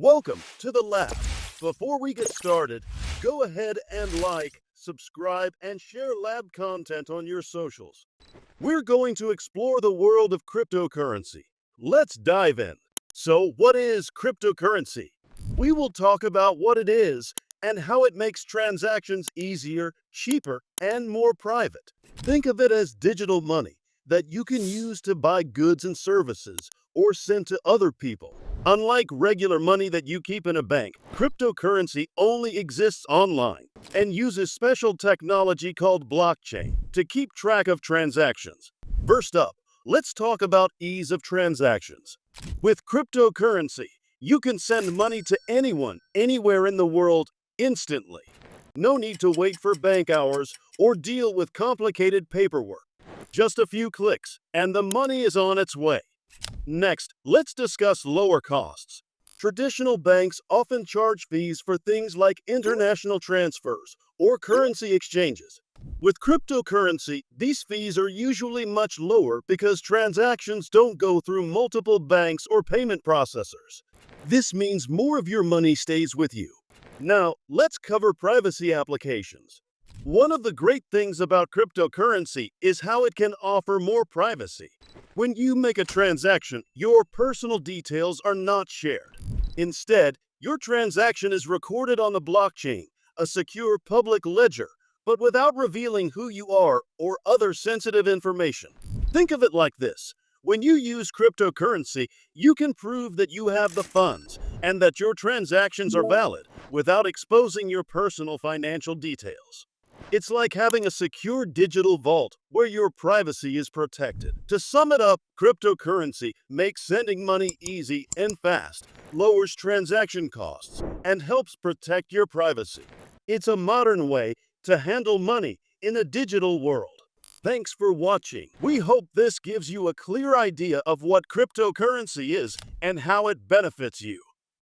Welcome to the lab. Before we get started, go ahead and like, subscribe, and share lab content on your socials. We're going to explore the world of cryptocurrency. Let's dive in. So, what is cryptocurrency? We will talk about what it is and how it makes transactions easier, cheaper, and more private. Think of it as digital money that you can use to buy goods and services or send to other people. Unlike regular money that you keep in a bank, cryptocurrency only exists online and uses special technology called blockchain to keep track of transactions. First up, let's talk about ease of transactions. With cryptocurrency, you can send money to anyone, anywhere in the world, instantly. No need to wait for bank hours or deal with complicated paperwork. Just a few clicks, and the money is on its way. Next, let's discuss lower costs. Traditional banks often charge fees for things like international transfers or currency exchanges. With cryptocurrency, these fees are usually much lower because transactions don't go through multiple banks or payment processors. This means more of your money stays with you. Now, let's cover privacy applications. One of the great things about cryptocurrency is how it can offer more privacy. When you make a transaction, your personal details are not shared. Instead, your transaction is recorded on the blockchain, a secure public ledger, but without revealing who you are or other sensitive information. Think of it like this. When you use cryptocurrency, you can prove that you have the funds and that your transactions are valid without exposing your personal financial details. It's like having a secure digital vault where your privacy is protected. To sum it up, cryptocurrency makes sending money easy and fast, lowers transaction costs, and helps protect your privacy. It's a modern way to handle money in a digital world. Thanks for watching. We hope this gives you a clear idea of what cryptocurrency is and how it benefits you.